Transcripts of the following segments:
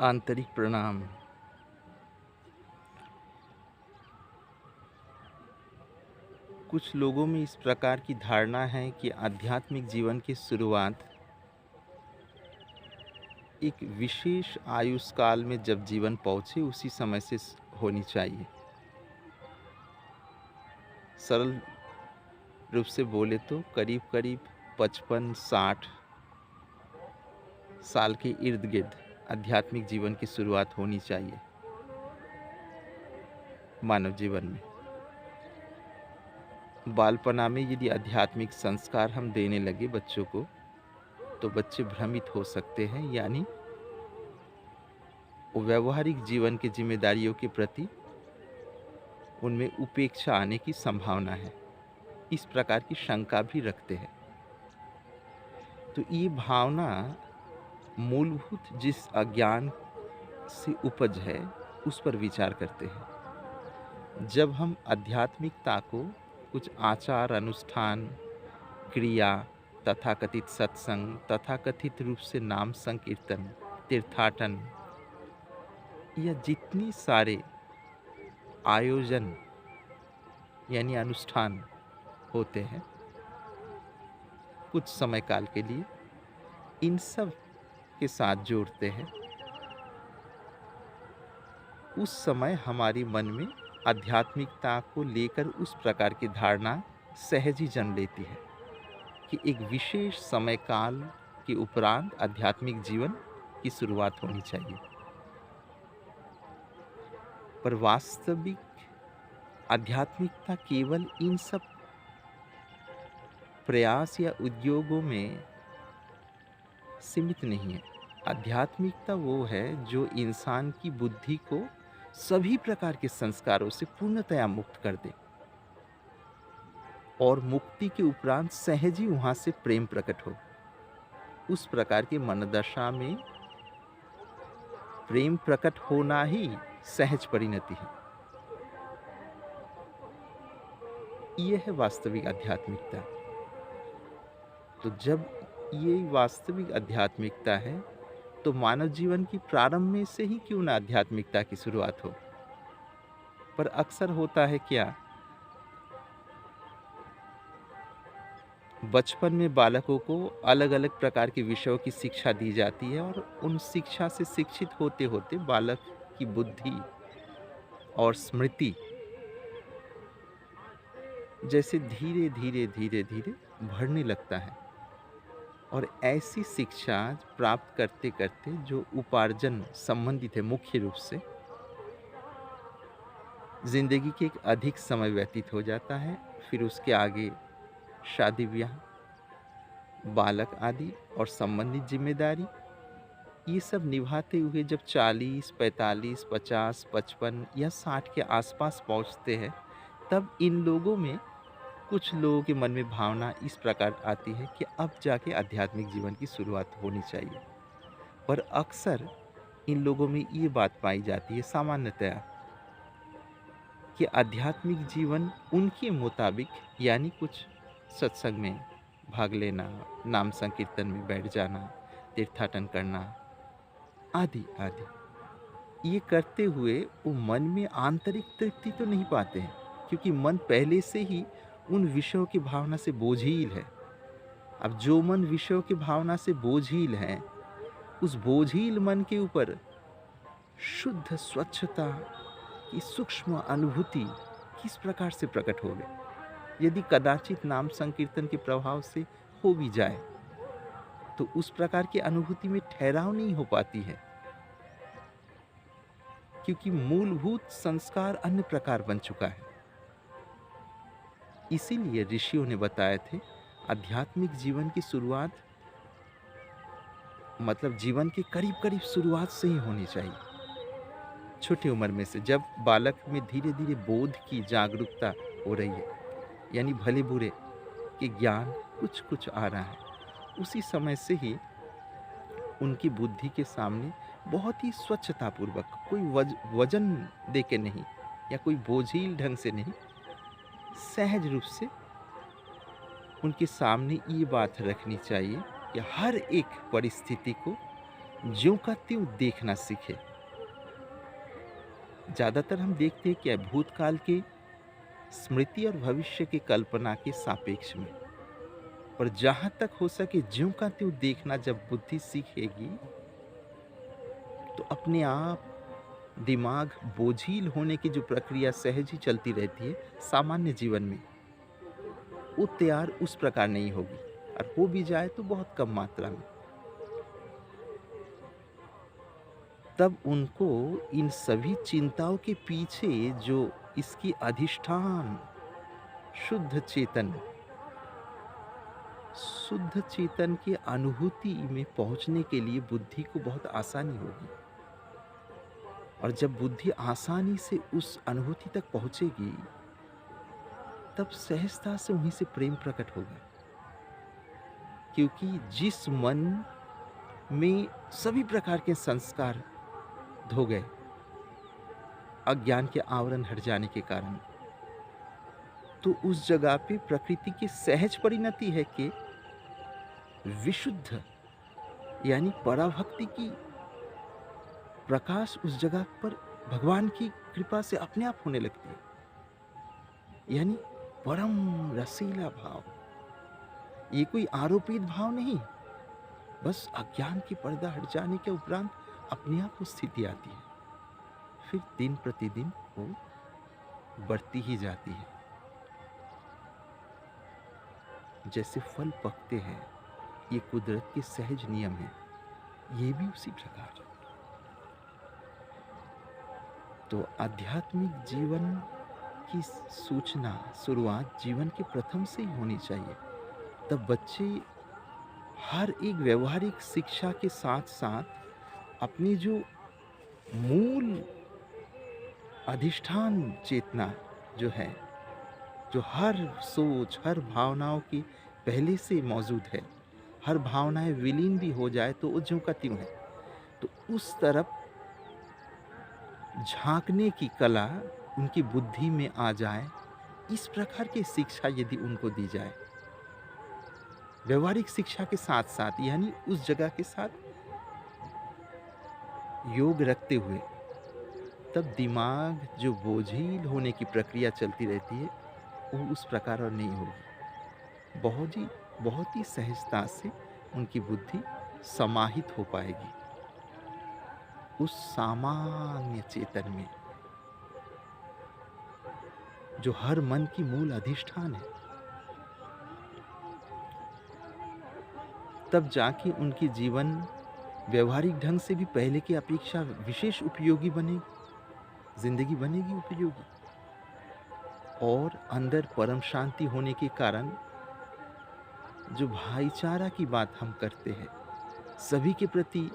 आंतरिक प्रणाम। कुछ लोगों में इस प्रकार की धारणा है कि आध्यात्मिक जीवन की शुरुआत एक विशेष आयुष्काल में जब जीवन पहुँचे उसी समय से होनी चाहिए। सरल रूप से बोले तो करीब-करीब 55-60 साल के इर्द-गिर्द आध्यात्मिक जीवन की शुरुआत होनी चाहिए मानव जीवन में। बालपना में यदि आध्यात्मिक संस्कार हम देने लगे बच्चों को, तो बच्चे भ्रमित हो सकते हैं, यानी व्यावहारिक जीवन की जिम्मेदारियों के प्रति उनमें उपेक्षा आने की संभावना है। इस प्रकार की शंका भी रखते हैं। तो ये भावना मूलभूत जिस अज्ञान से उपज है, उस पर विचार करते हैं। जब हम आध्यात्मिकता को कुछ आचार अनुष्ठान, क्रिया, तथाकथित सत्संग, तथाकथित रूप से नाम संकीर्तन, तीर्थाटन या जितनी सारे आयोजन यानी अनुष्ठान होते हैं कुछ समय काल के लिए, इन सब के साथ जोड़ते हैं, उस समय हमारी मन में आध्यात्मिकता को लेकर उस प्रकार की धारणा सहज ही जन्म लेती है कि एक विशेष समय काल के उपरांत आध्यात्मिक जीवन की शुरुआत होनी चाहिए। पर वास्तविक आध्यात्मिकता केवल इन सब प्रयास या उद्योगों में सीमित नहीं है। आध्यात्मिकता वो है जो इंसान की बुद्धि को सभी प्रकार के संस्कारों से पूर्णतया मुक्त कर दे और मुक्ति के उपरांत सहज ही वहां से प्रेम प्रकट हो। उस प्रकार की मनोदशा में प्रेम प्रकट होना ही सहज परिणति है। यह है वास्तविक आध्यात्मिकता। तो जब ये वास्तविक आध्यात्मिकता है, तो मानव जीवन की प्रारंभ में से ही क्यों ना आध्यात्मिकता की शुरुआत हो। पर अक्सर होता है क्या, बचपन में बालकों को अलग अलग प्रकार के विषयों की शिक्षा दी जाती है और उन शिक्षा से शिक्षित होते होते बालक की बुद्धि और स्मृति जैसे धीरे धीरे धीरे धीरे बढ़ने लगता है। और ऐसी शिक्षा प्राप्त करते करते जो उपार्जन संबंधित है मुख्य रूप से, जिंदगी के एक अधिक समय व्यतीत हो जाता है। फिर उसके आगे शादी ब्याह, बालक आदि और संबंधित जिम्मेदारी, ये सब निभाते हुए जब 40, 45, 50, 55 या 60 के आसपास पहुंचते हैं, तब इन लोगों में कुछ लोगों के मन में भावना इस प्रकार आती है कि अब जाके आध्यात्मिक जीवन की शुरुआत होनी चाहिए। पर अक्सर इन लोगों में ये बात पाई जाती है सामान्यतया कि आध्यात्मिक जीवन उनके मुताबिक, यानी कुछ सत्संग में भाग लेना, नाम संकीर्तन में बैठ जाना, तीर्थाटन करना आदि आदि, ये करते हुए वो मन में आंतरिक तृप्ति तो नहीं पाते हैं, क्योंकि मन पहले से ही उन विषयों की भावना से बोझिल है। अब जो मन विषयों की भावना से बोझिल है, उस बोझिल मन के ऊपर शुद्ध स्वच्छता की सूक्ष्म अनुभूति किस प्रकार से प्रकट होगी। यदि कदाचित नाम संकीर्तन के प्रभाव से हो भी जाए, तो उस प्रकार की अनुभूति में ठहराव नहीं हो पाती है, क्योंकि मूलभूत संस्कार अन्य प्रकार बन चुका है। इसीलिए ऋषियों ने बताए थे, आध्यात्मिक जीवन की शुरुआत मतलब जीवन के करीब करीब शुरुआत से ही होनी चाहिए। छोटी उम्र में से, जब बालक में धीरे धीरे बोध की जागरूकता हो रही है, यानी भले बुरे के ज्ञान कुछ कुछ आ रहा है, उसी समय से ही उनकी बुद्धि के सामने बहुत ही स्वच्छतापूर्वक, कोई वजन दे के नहीं या कोई बोझिल ढंग से नहीं, सहज रूप से उनके सामने ये बात रखनी चाहिए कि हर एक परिस्थिति को ज्यों का त्यों देखना सीखे। ज़्यादातर हम देखते हैं क्या भूतकाल के स्मृति और भविष्य की कल्पना के सापेक्ष में। पर जहाँ तक हो सके ज्यों का त्यों देखना जब बुद्धि सीखेगी, तो अपने आप दिमाग बोझिल होने की जो प्रक्रिया सहज ही चलती रहती है सामान्य जीवन में, वो तैयार उस प्रकार नहीं होगी, और हो भी जाए तो बहुत कम मात्रा में। तब उनको इन सभी चिंताओं के पीछे जो इसकी अधिष्ठान शुद्ध चेतन शुद्ध चेतन की अनुभूति में पहुंचने के लिए बुद्धि को बहुत आसानी होगी। और जब बुद्धि आसानी से उस अनुभूति तक पहुंचेगी, तब सहजता से उन्हीं से प्रेम प्रकट होगा। क्योंकि जिस मन में सभी प्रकार के संस्कार धो गए अज्ञान के आवरण हट जाने के कारण, तो उस जगह पे प्रकृति की सहज परिणति है कि विशुद्ध यानी पराभक्ति की प्रकाश उस जगह पर भगवान की कृपा से अपने आप होने लगती है। यानी परम रसीला भाव, ये कोई आरोपित भाव नहीं, बस अज्ञान की पर्दा हट जाने के उपरांत अपने आप वो स्थिति आती है। फिर दिन प्रतिदिन वो बढ़ती ही जाती है। जैसे फल पकते हैं, ये कुदरत के सहज नियम है, ये भी उसी प्रकार। तो आध्यात्मिक जीवन की सूचना शुरुआत जीवन के प्रथम से ही होनी चाहिए। तब बच्चे हर एक व्यवहारिक शिक्षा के साथ साथ अपनी जो मूल अधिष्ठान चेतना जो है, जो हर सोच हर भावनाओं की पहले से मौजूद है, हर भावनाएं विलीन भी हो जाए तो वो ज्यों का त्यों है, तो उस तरफ झांकने की कला उनकी बुद्धि में आ जाए। इस प्रकार की शिक्षा यदि उनको दी जाए व्यवहारिक शिक्षा के साथ साथ, यानी उस जगह के साथ योग रखते हुए, तब दिमाग जो बोझिल होने की प्रक्रिया चलती रहती है वो उस प्रकार और नहीं होगी। बहुत ही सहजता से उनकी बुद्धि समाहित हो पाएगी उस सामान्य चेतन में जो हर मन की मूल अधिष्ठान है। तब जाके उनकी जीवन व्यवहारिक ढंग से भी पहले की अपेक्षा विशेष उपयोगी बनेगी, जिंदगी बनेगी उपयोगी। और अंदर परम शांति होने के कारण जो भाईचारा की बात हम करते हैं, सभी के प्रति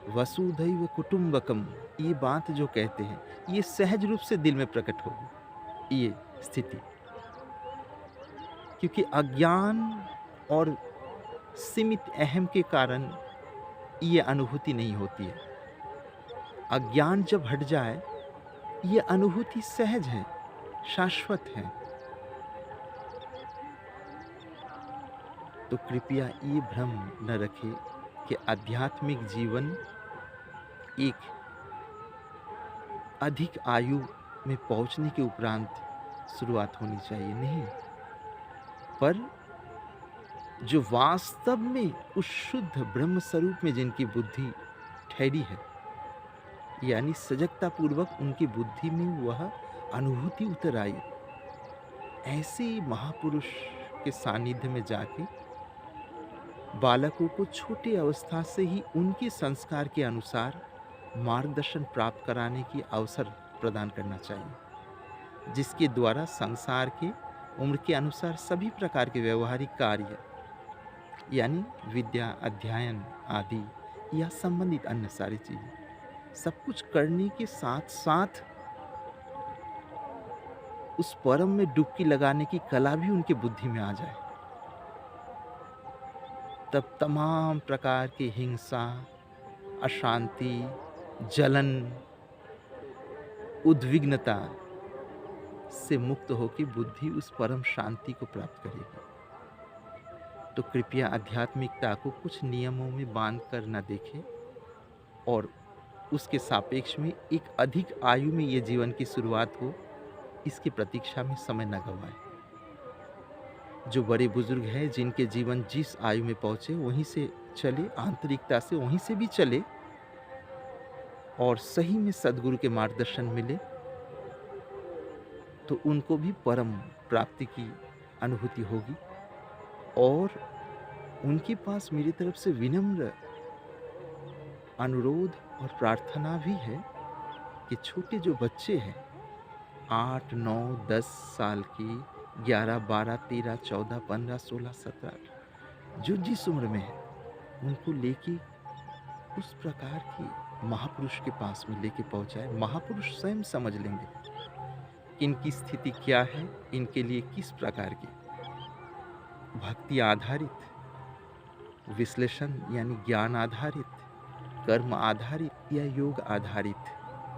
वसुधैव कुटुंबकम, ये बात जो कहते हैं, ये सहज रूप से दिल में प्रकट होगी ये स्थिति। क्योंकि अज्ञान और सीमित अहम के कारण ये अनुभूति नहीं होती है। अज्ञान जब हट जाए, ये अनुभूति सहज है, शाश्वत है। तो कृपया ये भ्रम न रखें कि आध्यात्मिक जीवन एक अधिक आयु में पहुंचने के उपरांत शुरुआत होनी चाहिए, नहीं। पर जो वास्तव में उस शुद्ध ब्रह्म स्वरूप में जिनकी बुद्धि ठहरी है, यानी सजगता पूर्वक उनकी बुद्धि में वह अनुभूति उतर आई, ऐसे महापुरुष के सानिध्य में जाके बालकों को छोटी अवस्था से ही उनके संस्कार के अनुसार मार्गदर्शन प्राप्त कराने की अवसर प्रदान करना चाहिए, जिसके द्वारा संसार के उम्र के अनुसार सभी प्रकार के व्यवहारिक कार्य यानी विद्या अध्ययन आदि या संबंधित अन्य सारी चीजें सब कुछ करने के साथ साथ उस परम में डुबकी लगाने की कला भी उनके बुद्धि में आ जाए। तब तमाम प्रकार की हिंसा, अशांति, जलन, उद्विग्नता से मुक्त होकर बुद्धि उस परम शांति को प्राप्त करेगी। तो कृपया आध्यात्मिकता को कुछ नियमों में बांध कर न देखें, और उसके सापेक्ष में एक अधिक आयु में ये जीवन की शुरुआत हो, इसकी प्रतीक्षा में समय न गंवाएँ। जो बड़े बुजुर्ग हैं जिनके जीवन जिस आयु में पहुँचे वहीं से चले, आंतरिकता से वहीं से भी चले और सही में सद्गुरु के मार्गदर्शन मिले, तो उनको भी परम प्राप्ति की अनुभूति होगी। और उनके पास मेरी तरफ से विनम्र अनुरोध और प्रार्थना भी है कि छोटे जो बच्चे हैं 8, 9, 10 साल की, 11, 12, 13, 14, 15, 16, 17, 18 जो जिस उम्र में है, उनको लेके उस प्रकार की महापुरुष के पास में लेके पहुँचाएँ। महापुरुष स्वयं समझ लेंगे कि इनकी स्थिति क्या है, इनके लिए किस प्रकार की भक्ति आधारित, विश्लेषण यानी ज्ञान आधारित, कर्म आधारित या योग आधारित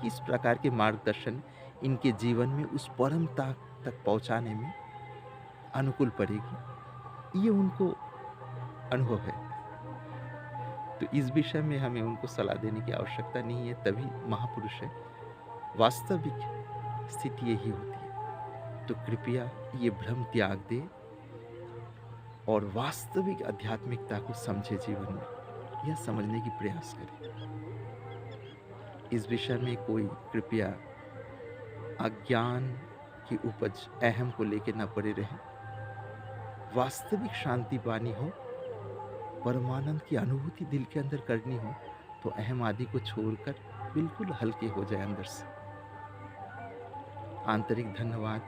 किस प्रकार के मार्गदर्शन इनके जीवन में उस परमता तक पहुंचाने में अनुकूल पड़ेगी, ये उनको अनुभव है। तो इस विषय में हमें उनको सलाह देने की आवश्यकता नहीं है, तभी महापुरुष है। वास्तविक स्थिति यही होती है। तो कृपया ये भ्रम त्याग दे और वास्तविक आध्यात्मिकता को समझे, जीवन में यह समझने की प्रयास करें। इस विषय में कोई कृपया अज्ञान की उपज अहम को लेकर न पड़े रहे। वास्तविक शांति पानी हो, परमानंद की अनुभूति दिल के अंदर करनी हो, तो अहम आदि को छोड़कर बिल्कुल हल्के हो जाए अंदर से। आंतरिक धन्यवाद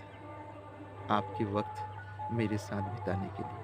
आपके वक्त मेरे साथ बिताने के लिए।